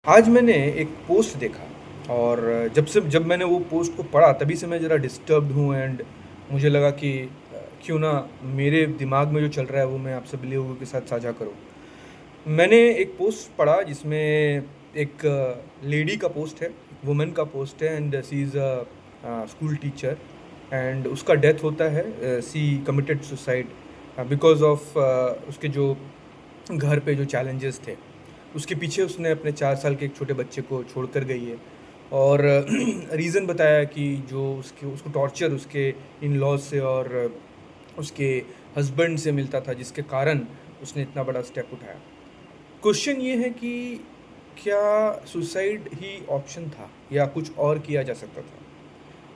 आज मैंने एक पोस्ट देखा और जब मैंने वो पोस्ट को पढ़ा तभी से मैं ज़रा डिस्टर्ब्ड हूँ एंड मुझे लगा कि क्यों ना मेरे दिमाग में जो चल रहा है वो मैं आप सब लोगों के साथ साझा करूँ। मैंने एक पोस्ट पढ़ा जिसमें एक लेडी का पोस्ट है, वुमेन का पोस्ट है and she is a school teacher and उसका डेथ होता है। She committed suicide because of उसके जो घर पे जो चैलेंजेस थे, उसके पीछे उसने अपने 4 साल के एक छोटे बच्चे को छोड़कर गई है और रीज़न बताया कि जो उसको टॉर्चर उसके इन-लॉज़ से और उसके हस्बैंड से मिलता था, जिसके कारण उसने इतना बड़ा स्टेप उठाया। क्वेश्चन ये है कि क्या सुसाइड ही ऑप्शन था या कुछ और किया जा सकता था?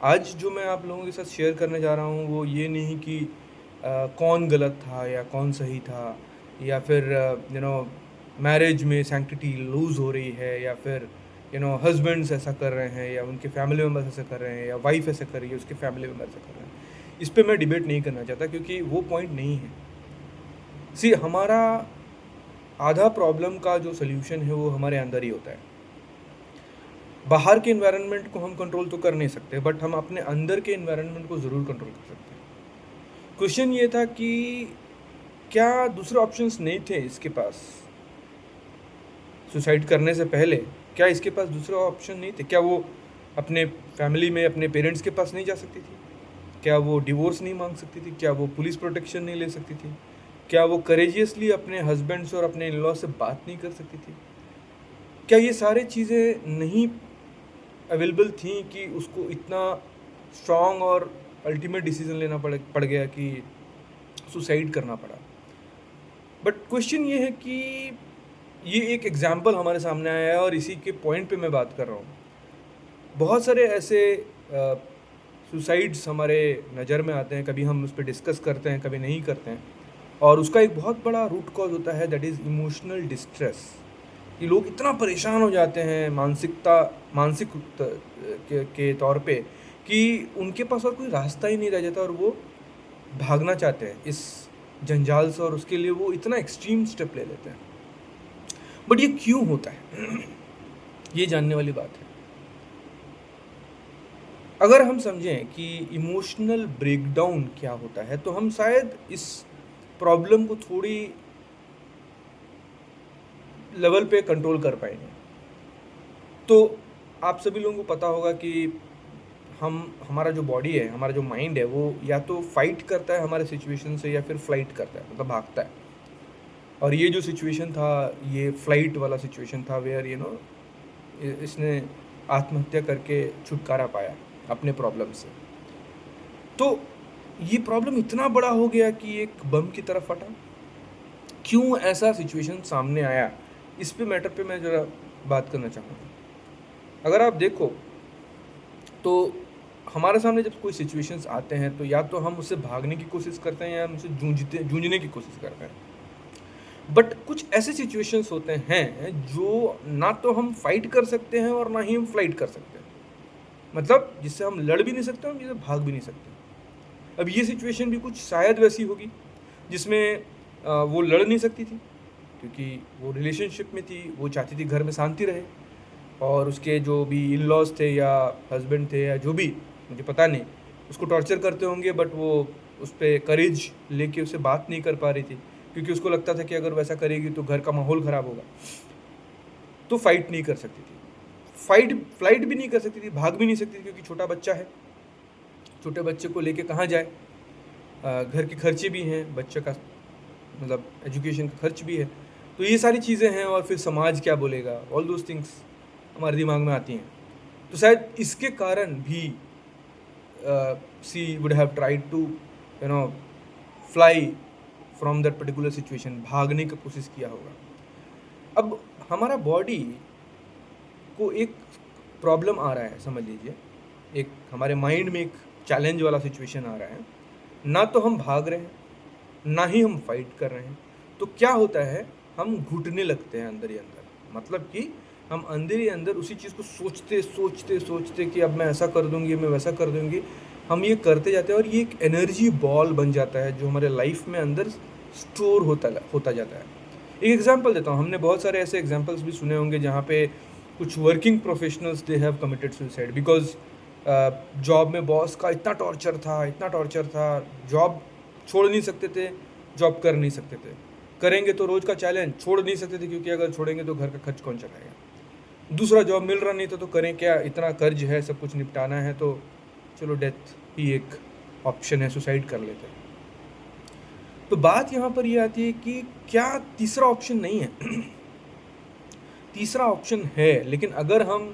आज जो मैं आप लोगों के साथ शेयर करने जा रहा हूँ वो ये नहीं कि कौन गलत था या कौन सही था या फिर मैरिज में सैंक्टिटी लूज़ हो रही है या फिर हस्बैंड्स ऐसा कर रहे हैं या उनके फैमिली मेम्बर्स ऐसा कर रहे हैं या वाइफ ऐसा कर रही है, उसके फैमिली मेम्बर ऐसा कर रहे हैं। इस पे मैं डिबेट नहीं करना चाहता क्योंकि वो पॉइंट नहीं है। सी हमारा आधा प्रॉब्लम का जो सल्यूशन है वो हमारे अंदर ही होता है। बाहर के एनवायरनमेंट को हम कंट्रोल तो कर नहीं सकते बट हम अपने अंदर के एनवायरनमेंट को ज़रूर कंट्रोल कर सकते हैं। क्वेश्चन ये था कि क्या दूसरे ऑप्शंस नहीं थे इसके पास? सुसाइड करने से पहले क्या इसके पास दूसरे ऑप्शन नहीं थे? क्या वो अपने फैमिली में अपने पेरेंट्स के पास नहीं जा सकती थी? क्या वो डिवोर्स नहीं मांग सकती थी? क्या वो पुलिस प्रोटेक्शन नहीं ले सकती थी? क्या वो करेजियसली अपने हस्बैंड से और अपने इन लॉ से बात नहीं कर सकती थी? क्या ये सारी चीज़ें नहीं अवेलेबल थी कि उसको इतना स्ट्रॉन्ग और अल्टीमेट डिसीजन लेना पड़ गया कि सुसाइड करना पड़ा? बट क्वेश्चन ये है कि ये एक एग्जाम्पल हमारे सामने आया है और इसी के पॉइंट पे मैं बात कर रहा हूँ। बहुत सारे ऐसे सुसाइड्स हमारे नज़र में आते हैं, कभी हम उस पर डिस्कस करते हैं, कभी नहीं करते हैं और उसका एक बहुत बड़ा रूट कॉज होता है, दैट इज़ इमोशनल डिस्ट्रेस। कि लोग इतना परेशान हो जाते हैं मानसिक के तौर पे कि उनके पास और कोई रास्ता ही नहीं रह जाता और वो भागना चाहते हैं इस जंजाल से और उसके लिए वो इतना एक्सट्रीम स्टेप ले लेते हैं। बट ये क्यों होता है? ये जानने वाली बात है। अगर हम समझें कि इमोशनल ब्रेकडाउन क्या होता है तो हम शायद इस प्रॉब्लम को थोड़ी लेवल पे कंट्रोल कर पाएंगे। तो आप सभी लोगों को पता होगा कि हमारा जो बॉडी है, हमारा जो माइंड है, वो या तो फाइट करता है हमारे सिचुएशन से या फिर फ्लाइट करता है, मतलब भागता है। और ये जो सिचुएशन था, ये फ्लाइट वाला सिचुएशन था वेयर इसने आत्महत्या करके छुटकारा पाया अपने प्रॉब्लम से। तो ये प्रॉब्लम इतना बड़ा हो गया कि एक बम की तरफ फटा। क्यों ऐसा सिचुएशन सामने आया, इस पे मैटर पे मैं ज़रा बात करना चाहूँगा। अगर आप देखो तो हमारे सामने जब कोई सिचुएशंस आते हैं तो या तो हम उससे भागने की कोशिश करते हैं या हम उससे जूझने की कोशिश करते हैं। बट कुछ ऐसे सिचुएशंस होते हैं जो ना तो हम फाइट कर सकते हैं और ना ही हम फ्लाइट कर सकते हैं, मतलब जिससे हम लड़ भी नहीं सकते हम जिससे भाग भी नहीं सकते। अब ये सिचुएशन भी कुछ शायद वैसी होगी जिसमें वो लड़ नहीं सकती थी क्योंकि वो रिलेशनशिप में थी, वो चाहती थी घर में शांति रहे और उसके जो भी इन लॉज थे या हस्बैंड थे या जो भी, मुझे पता नहीं, उसको टॉर्चर करते होंगे बट वो उस पर करेज लेके उससे बात नहीं कर पा रही थी क्योंकि उसको लगता था कि अगर वैसा करेगी तो घर का माहौल ख़राब होगा। तो फाइट नहीं कर सकती थी, फ्लाइट भी नहीं कर सकती थी, भाग भी नहीं सकती थी क्योंकि छोटा बच्चा है, छोटे बच्चे को लेके कहाँ जाए, घर के खर्चे भी हैं, बच्चे का मतलब एजुकेशन का खर्च भी है। तो ये सारी चीज़ें हैं और फिर समाज क्या बोलेगा, ऑल दोज थिंग्स हमारे दिमाग में आती हैं। तो शायद इसके कारण भी she would have tried to fly from that particular situation, भागने की कोशिश किया होगा। अब हमारा बॉडी को एक प्रॉब्लम आ रहा है, समझ लीजिए एक हमारे माइंड में एक चैलेंज वाला सिचुएशन आ रहा है, ना तो हम भाग रहे हैं ना ही हम फाइट कर रहे हैं। तो क्या होता है, हम घुटने लगते हैं अंदर ही अंदर, मतलब कि हम अंदर ही अंदर उसी चीज़ को सोचते कि अब मैं ऐसा कर दूंगी, मैं वैसा कर दूंगी, हम ये करते जाते हैं और ये एक एनर्जी बॉल बन जाता है जो हमारे लाइफ में अंदर स्टोर होता जाता है। एक एग्जांपल देता हूँ, हमने बहुत सारे ऐसे एग्जांपल्स भी सुने होंगे जहाँ पे कुछ working professionals they have committed suicide because job में बॉस का इतना टॉर्चर था, जॉब छोड़ नहीं सकते थे, जॉब कर नहीं सकते थे, करेंगे तो रोज़ का चैलेंज, छोड़ नहीं सकते थे क्योंकि अगर छोड़ेंगे तो घर का खर्च कौन चलाएगा, दूसरा जॉब मिल रहा नहीं था तो करें क्या, इतना कर्ज है, सब कुछ निपटाना है, तो चलो डेथ ही एक ऑप्शन है, सुसाइड कर लेते हैं। तो बात यहाँ पर ये आती है कि क्या तीसरा ऑप्शन नहीं है? तीसरा ऑप्शन है, लेकिन अगर हम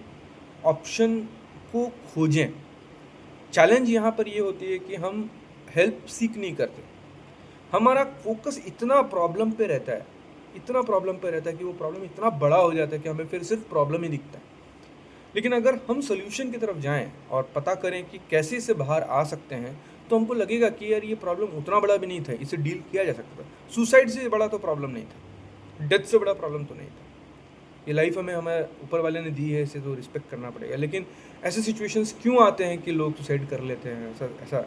ऑप्शन को खोजें, चैलेंज यहाँ पर ये होती है कि हम हेल्प सीख नहीं करते, हमारा फोकस इतना प्रॉब्लम पे रहता है कि वो प्रॉब्लम इतना बड़ा हो जाता है कि हमें फिर सिर्फ प्रॉब्लम ही दिखता है। लेकिन अगर हम सोल्यूशन की तरफ जाएं और पता करें कि कैसे इससे बाहर आ सकते हैं, तो हमको लगेगा कि यार ये प्रॉब्लम उतना बड़ा भी नहीं था, इसे डील किया जा सकता था, सुसाइड से बड़ा तो प्रॉब्लम नहीं था, डेथ से बड़ा प्रॉब्लम तो नहीं था, ये लाइफ हमें ऊपर वाले ने दी है, इसे तो रिस्पेक्ट करना पड़ेगा। लेकिन ऐसे सिचुएशंस क्यों आते हैं कि लोग सुसाइड कर लेते हैं,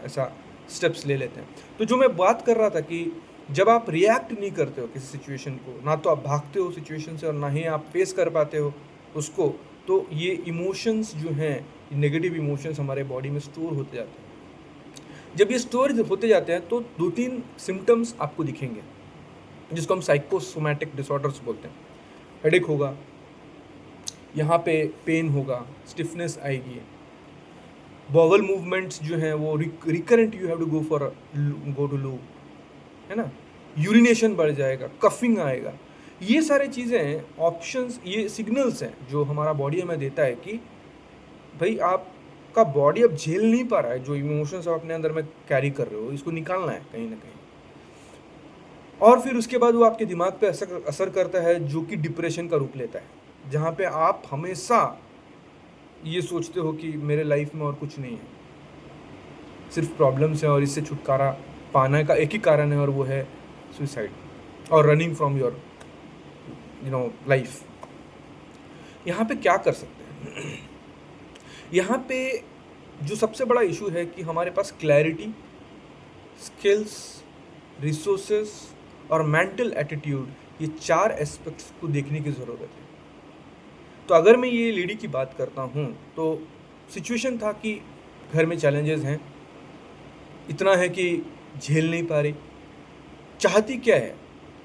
ऐसा स्टेप्स ले लेते हैं? तो जो मैं बात कर रहा था कि जब आप रिएक्ट नहीं करते हो किसी सिचुएशन को, ना तो आप भागते हो सिचुएशन से और ना ही आप फेस कर पाते हो उसको, तो ये इमोशंस जो हैं, नेगेटिव इमोशंस हमारे बॉडी में स्टोर होते जाते हैं। जब ये स्टोर होते जाते हैं तो 2-3 सिम्टम्स आपको दिखेंगे, जिसको हम साइकोसोमैटिक डिसऑर्डर्स बोलते हैं। हेडेक होगा, यहाँ पे पेन होगा, स्टिफनेस आएगी, बॉवल मूवमेंट्स जो हैं वो recurrent, you have to go to loo, है ना, यूरिनेशन बढ़ जाएगा, कफिंग आएगा। ये सारे चीज़ें ऑप्शंस, ये सिग्नल्स हैं जो हमारा बॉडी हमें देता है कि भाई आपका बॉडी अब झेल नहीं पा रहा है, जो इमोशंस आप अपने अंदर में कैरी कर रहे हो, इसको निकालना है कहीं ना कहीं। और फिर उसके बाद वो आपके दिमाग पे असर करता है, जो कि डिप्रेशन का रूप लेता है, जहाँ पे आप हमेशा ये सोचते हो कि मेरे लाइफ में और कुछ नहीं है, सिर्फ प्रॉब्लम्स हैं, और इससे छुटकारा पाने का एक ही कारण है और वो है सुसाइड और रनिंग फ्रॉम योर लाइफ। यहाँ पे क्या कर सकते हैं? यहाँ पे जो सबसे बड़ा इशू है कि हमारे पास क्लैरिटी, स्किल्स, रिसोर्सेस और मेंटल एटीट्यूड, ये 4 एस्पेक्ट्स को देखने की ज़रूरत है। तो अगर मैं ये लेडी की बात करता हूँ, तो सिचुएशन था कि घर में चैलेंजेस हैं, इतना है कि झेल नहीं पा रही, चाहती क्या है,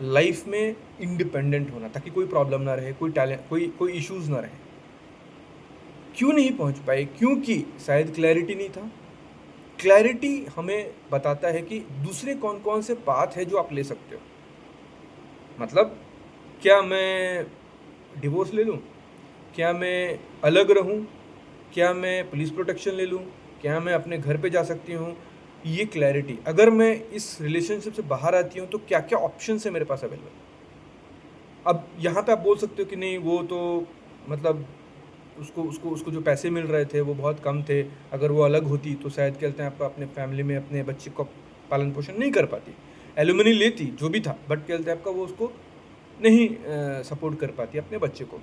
लाइफ में इंडिपेंडेंट होना, ताकि कोई प्रॉब्लम ना रहे, कोई इश्यूज़ ना रहे। क्यों नहीं पहुंच पाए? क्योंकि शायद क्लैरिटी नहीं था। क्लैरिटी हमें बताता है कि दूसरे कौन कौन से पाथ है जो आप ले सकते हो। मतलब क्या मैं डिवोर्स ले लूँ, क्या मैं अलग रहूँ, क्या मैं पुलिस प्रोटेक्शन ले लूँ, क्या मैं अपने घर पे जा सकती हूँ, ये क्लैरिटी। अगर मैं इस रिलेशनशिप से बाहर आती हूँ तो क्या क्या ऑप्शन है मेरे पास अवेलेबल। अब यहाँ पे आप बोल सकते हो कि नहीं, वो तो मतलब उसको जो पैसे मिल रहे थे वो बहुत कम थे, अगर वो अलग होती तो शायद कहते हैं आपको अपने फैमिली में अपने बच्चे को पालन पोषण नहीं कर पाती, एलुमनी लेती जो भी था, बट कहते हैं आपका वो उसको नहीं सपोर्ट कर पाती अपने बच्चे को।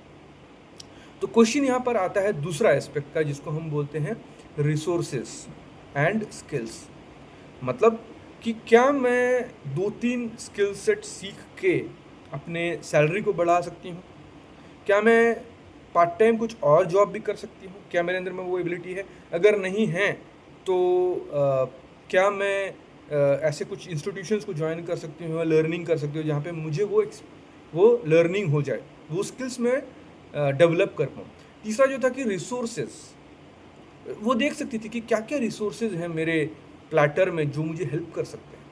तो क्वेश्चन यहाँ पर आता है दूसरा एस्पेक्ट का, जिसको हम बोलते हैं रिसोर्सेस एंड स्किल्स। मतलब कि क्या मैं 2-3 स्किल सेट सीख के अपने सैलरी को बढ़ा सकती हूँ, क्या मैं पार्ट टाइम कुछ और जॉब भी कर सकती हूँ, क्या मेरे अंदर में वो एबिलिटी है? अगर नहीं है तो क्या मैं ऐसे कुछ इंस्टीट्यूशंस को ज्वाइन कर सकती हूँ, लर्निंग कर सकती हूँ, जहाँ पे मुझे वो लर्निंग हो जाए, वो स्किल्स में डेवलप कर पाऊँ। तीसरा जो था कि रिसोर्सेज, वो देख सकती थी कि क्या क्या रिसोर्सेज हैं मेरे प्लेटर में जो मुझे हेल्प कर सकते हैं।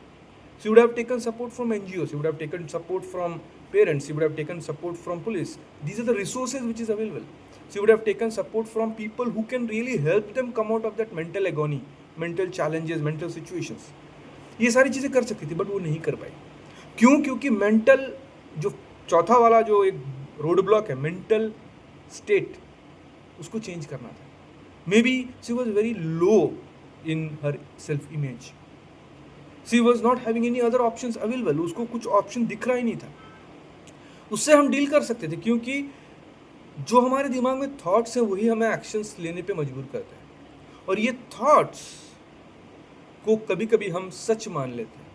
She would have taken support from NGOs, she would have taken support from parents, she would have taken support from police. These are the resources which is available. She would have taken support from people who can really help them come out of that mental agony, mental challenges, mental situations. ये सारी चीज़ें कर सकती थी, but वो नहीं कर पाई। क्यों? क्योंकि मेंटल जो चौथा वाला जो एक रोड ब्लॉक है, मेंटल स्टेट, उसको चेंज करना था। May be she was very low in her self image, she was not having any other options available, उसको कुछ ऑप्शन दिख रहा ही नहीं था। उससे हम डील कर सकते थे, क्योंकि जो हमारे दिमाग में थॉट्स हैं वही हमें एक्शंस लेने पे मजबूर करते हैं, और ये थॉट्स को कभी कभी हम सच मान लेते हैं,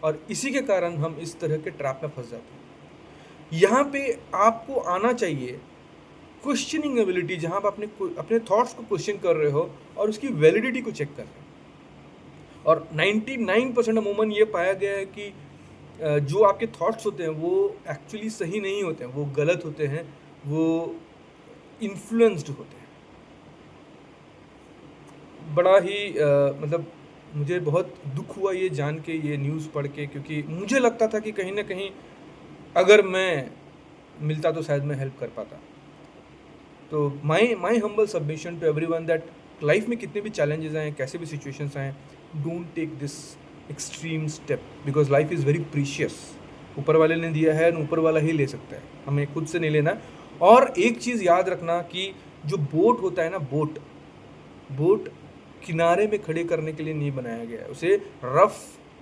और इसी के कारण हम इस तरह के ट्रैप में फंस जाते हैं। यहाँ पे आपको आना चाहिए क्वेश्चनिंग एबिलिटी, जहाँ आप अपने थॉट्स को क्वेश्चन कर रहे हो और उसकी वैलिडिटी को चेक कर रहे हो। और 99% अमूमन ये पाया गया है कि जो आपके थॉट्स होते हैं वो एक्चुअली सही नहीं होते हैं, वो गलत होते हैं, वो इन्फ्लुएंस्ड होते हैं। बड़ा ही मतलब मुझे बहुत दुख हुआ ये जान के, ये न्यूज़ पढ़ के, क्योंकि मुझे लगता था कि कहीं ना कहीं अगर मैं मिलता तो शायद मैं हेल्प कर पाता। तो my humble submission to everyone that life में कितने भी चैलेंजेस आए, कैसे भी सिचुएशंस आए, don't take this extreme step, because life is very precious. ऊपर वाले ने दिया है, ऊपर वाला ही ले सकता है, हमें खुद से नहीं लेना। और एक चीज़ याद रखना कि जो बोट होता है ना, बोट किनारे में खड़े करने के लिए नहीं बनाया गया है, उसे रफ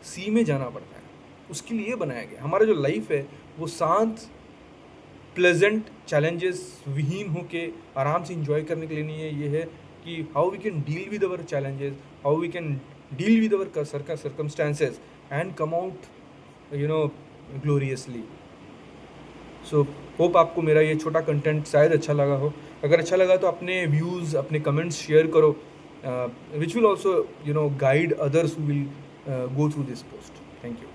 सी में जाना पड़ता है, उसके लिए बनाया गया। हमारा जो लाइफ है वो शांत, प्लेजेंट, चैलेंजेस विहीन होके आराम से इंजॉय करने के लिए नहीं है। ये है कि how we can deal with our challenges, how we can deal with our circumstances and come out gloriously. So hope आपको मेरा ये छोटा कंटेंट शायद अच्छा लगा हो। अगर अच्छा लगा तो अपने व्यूज़, अपने कमेंट्स शेयर करो, which will also guide others who will go through this post. Thank you.